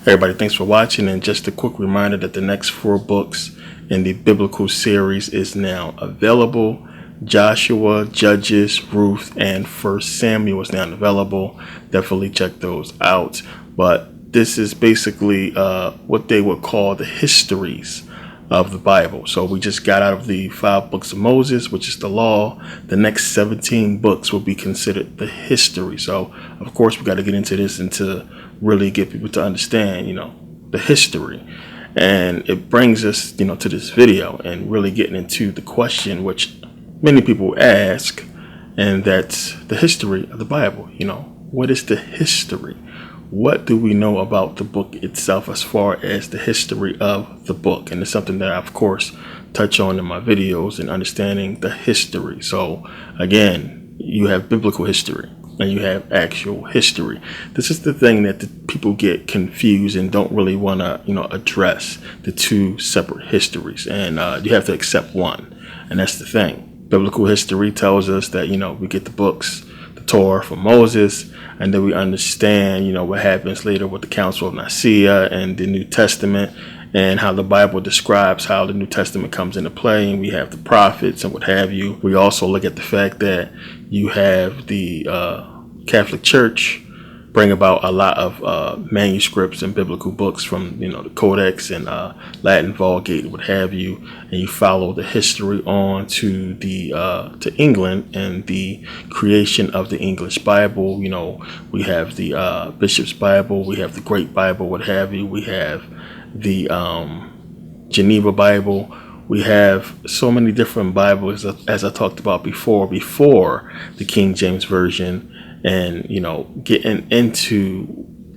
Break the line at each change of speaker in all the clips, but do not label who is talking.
Everybody, thanks for watching, and just a quick reminder that the next 4 books in the biblical series is now available. Joshua, Judges, Ruth, and First Samuel is now available. Definitely check those out. But this is basically what they would call the histories of the Bible. So we just got out of the 5 books of Moses, which is the law. The next 17 books will be considered the history. So of course we got to get into this and to really get people to understand, the history. And it brings us, to this video and really getting into the question which many people ask, and that's the history of the Bible. What is the history? What do we know about the book itself as far as the history of the book? And it's something that I, of course, touch on in my videos and understanding the history. So again, you have biblical history and you have actual history. This is the thing that the people get confused and don't really want to, address the 2 separate histories. And you have to accept one. And that's the thing. Biblical history tells us that, we get the books, the Torah from Moses, and then we understand, what happens later with the Council of Nicaea and the New Testament, and how the Bible describes how the New Testament comes into play, and we have the prophets and what have you. We also look at the fact that you have the Catholic Church bring about a lot of manuscripts and biblical books from the Codex and Latin Vulgate, what have you, and you follow the history on to the to England and the creation of the English Bible. We have the Bishop's Bible, we have the Great Bible, what have you. We have the Geneva Bible. We have so many different Bibles, as I talked about before the King James Version. And, getting into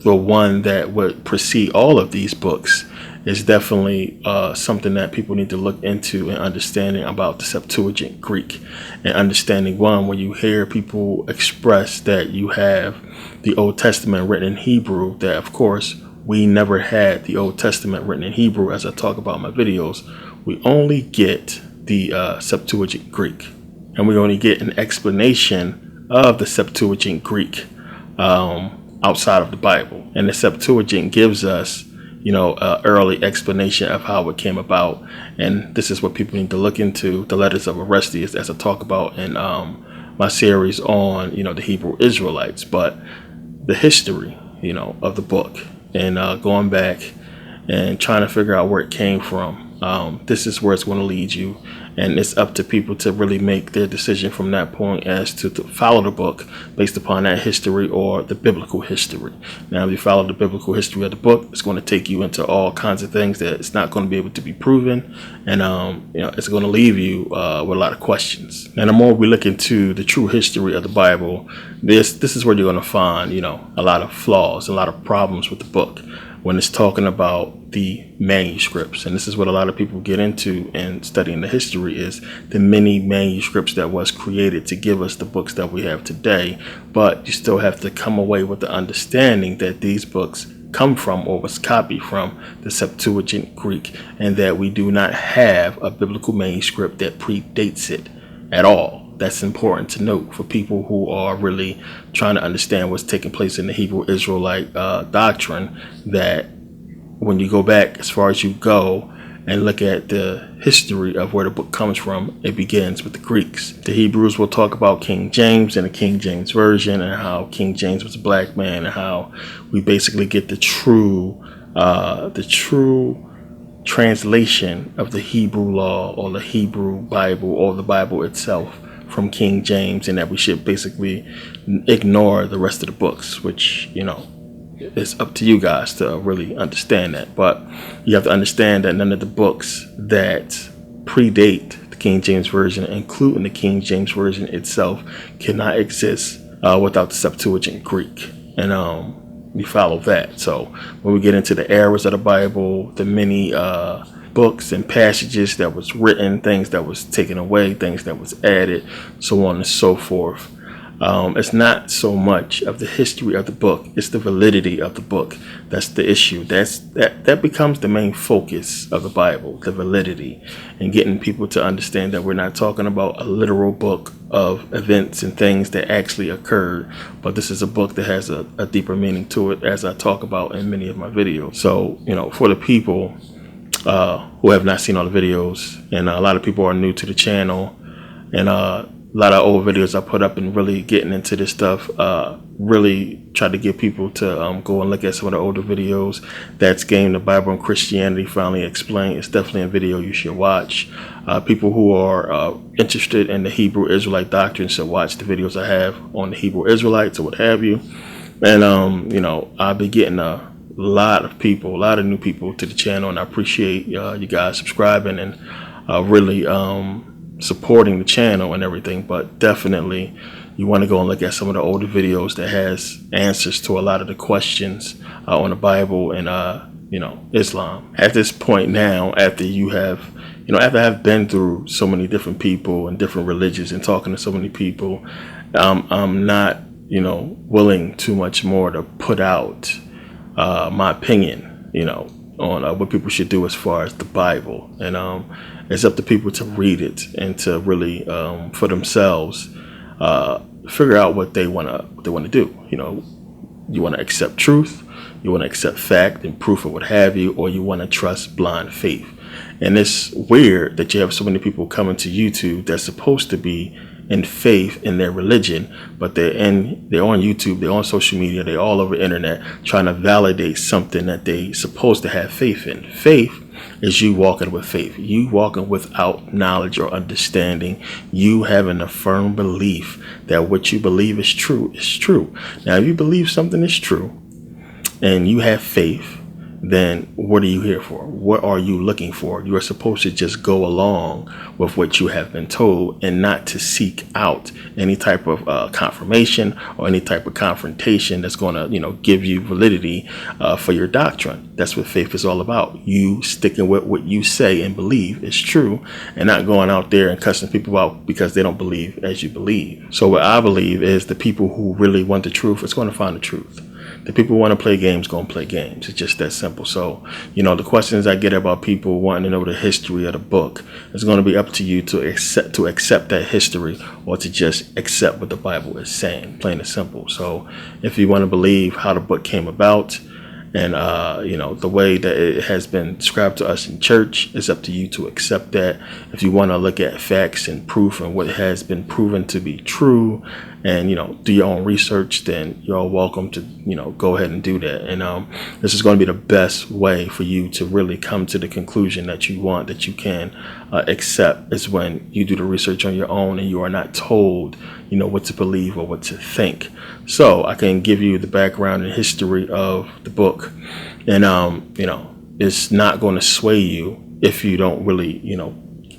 the one that would precede all of these books is definitely something that people need to look into, and understanding about the Septuagint Greek, and understanding when you hear people express that you have the Old Testament written in Hebrew, that of course we never had the Old Testament written in Hebrew. As I talk about in my videos, we only get the Septuagint Greek, and we only get an explanation of the Septuagint Greek outside of the Bible. And the Septuagint gives us an early explanation of how it came about. And this is what people need to look into, the letters of Orestes, as I talk about in my series on the Hebrew Israelites. But the history of the book, and going back and trying to figure out where it came from, this is where it's going to lead you. And it's up to people to really make their decision from that point as to follow the book based upon that history or the biblical history. Now, if you follow the biblical history of the book, it's going to take you into all kinds of things that it's not going to be able to be proven. And, it's going to leave you with a lot of questions. And the more we look into the true history of the Bible, this is where you're going to find, a lot of flaws, a lot of problems with the book when it's talking about the manuscripts. And this is what a lot of people get into in studying the history, is the many manuscripts that was created to give us the books that we have today. But you still have to come away with the understanding that these books come from, or was copied from, the Septuagint Greek, and that we do not have a biblical manuscript that predates it at all. That's important to note for people who are really trying to understand what's taking place in the Hebrew Israelite doctrine, that when you go back as far as you go and look at the history of where the book comes from, it begins with the Greeks. The Hebrews will talk about King James and the King James Version, and how King James was a black man, and how we basically get the true translation of the Hebrew law, or the Hebrew Bible, or the Bible itself, from King James, and that we should basically ignore the rest of the books, which it's up to you guys to really understand that. But you have to understand that none of the books that predate the King James Version, including the King James Version itself, cannot exist without the Septuagint Greek. And we follow that. So when we get into the errors of the Bible, the many books and passages that was written, things that was taken away, things that was added, so on and so forth, It's not so much of the history of the book; it's the validity of the book. That's the issue. That becomes the main focus of the Bible: the validity, and getting people to understand that we're not talking about a literal book of events and things that actually occurred, but this is a book that has a deeper meaning to it, as I talk about in many of my videos. So, for the people who have not seen all the videos, and a lot of people are new to the channel, and a lot of old videos I put up and really getting into this stuff, really try to get people to go and look at some of the older videos. That's Game the Bible and Christianity Finally Explained. It's definitely a video you should watch. People who are interested in the Hebrew Israelite doctrine should watch the videos I have on the Hebrew Israelites or what have you. And I'll be getting a lot of new people to the channel, and I appreciate you guys subscribing and really supporting the channel and everything. But definitely you want to go and look at some of the older videos that has answers to a lot of the questions on the Bible and Islam. At this point now, after you have after I've been through so many different people and different religions and talking to so many people, I'm not willing too much more to put out my opinion on what people should do as far as the Bible. And it's up to people to read it and to really for themselves figure out what they want to do. You want to accept truth, you want to accept fact and proof or what have you, or you want to trust blind faith. And it's weird that you have so many people coming to YouTube that's supposed to be in faith in their religion, but they're on YouTube, they're on social media, they're all over the internet trying to validate something that they supposed to have faith in. Faith is you walking with faith, you walking without knowledge or understanding, you having a firm belief that what you believe is true is true. Now, if you believe something is true and you have faith, then what are you here for? What are you looking for? You are supposed to just go along with what you have been told and not to seek out any type of confirmation or any type of confrontation that's going to, give you validity for your doctrine. That's what faith is all about. You sticking with what you say and believe is true and not going out there and cussing people out because they don't believe as you believe. So what I believe is the people who really want the truth is going to find the truth. The people who want to play games going to play games. It's just that simple. So, the questions I get about people wanting to know the history of the book, it's going to be up to you to accept that history or to just accept what the Bible is saying, plain and simple. So if you want to believe how the book came about and, the way that it has been described to us in church, it's up to you to accept that. If you want to look at facts and proof and what has been proven to be true and, do your own research, then you're all welcome to, go ahead and do that. And this is going to be the best way for you to really come to the conclusion that you want, that you can accept, is when you do the research on your own and you are not told, what to believe or what to think. So I can give you the background and history of the book, and it's not going to sway you if you don't really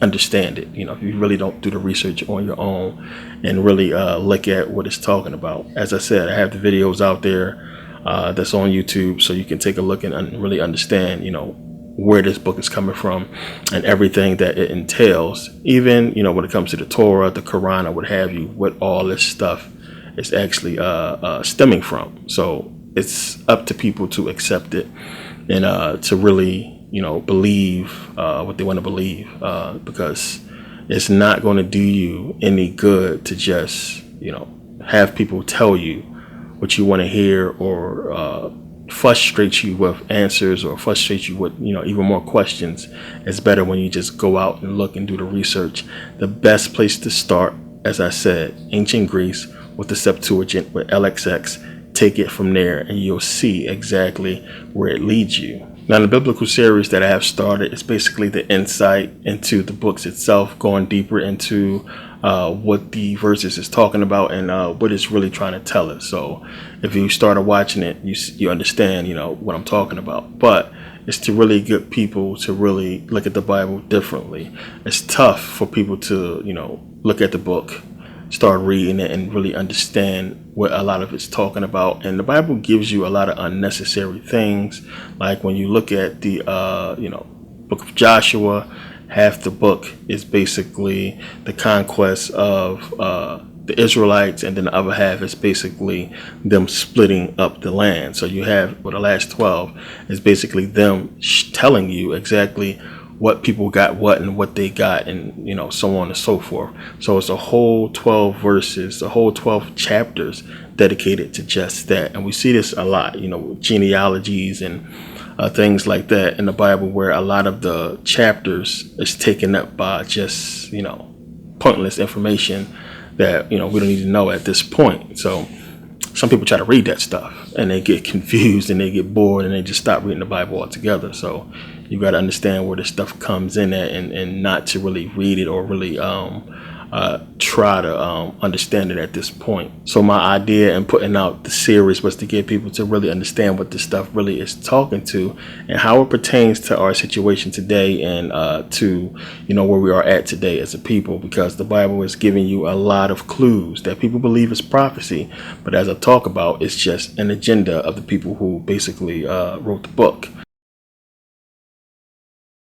understand it. If you really don't do the research on your own and really look at what it's talking about. As I said, I have the videos out there that's on YouTube, so you can take a look and really understand where this book is coming from and everything that it entails, even when it comes to the Torah, the Quran, or what have you, what all this stuff is actually stemming from. So it's up to people to accept it and to really believe what they want to believe, because it's not going to do you any good to just have people tell you what you want to hear or frustrate you with answers or frustrate you with even more questions. It's better when you just go out and look and do the research. The best place to start, as I said, ancient Greece with the Septuagint, with LXX. Take it from there and you'll see exactly where it leads you. Now, the biblical series that I have started is basically the insight into the books itself, going deeper into what the verses is talking about and what it's really trying to tell us. So if you started watching it, you understand, what I'm talking about. But it's to really get people to really look at the Bible differently. It's tough for people to, look at the book, start reading it, and really understand what a lot of it's talking about. And the Bible gives you a lot of unnecessary things. Like when you look at the, book of Joshua, half the book is basically the conquest of the Israelites, and then the other half is basically them splitting up the land. So you have, well, the last 12 is basically them telling you exactly what people got what and what they got, and so on and so forth. So it's a whole 12 verses, a whole 12 chapters dedicated to just that. And we see this a lot, with genealogies and things like that in the Bible, where a lot of the chapters is taken up by just pointless information that we don't need to know at this point. So some people try to read that stuff and they get confused and they get bored and they just stop reading the Bible altogether. So you got to understand where this stuff comes in at, and not to really read it or really try to understand it at this point. So my idea in putting out the series was to get people to really understand what this stuff really is talking to, and how it pertains to our situation today, and to where we are at today as a people, because the Bible is giving you a lot of clues that people believe is prophecy, but as I talk about, it's just an agenda of the people who basically wrote the book.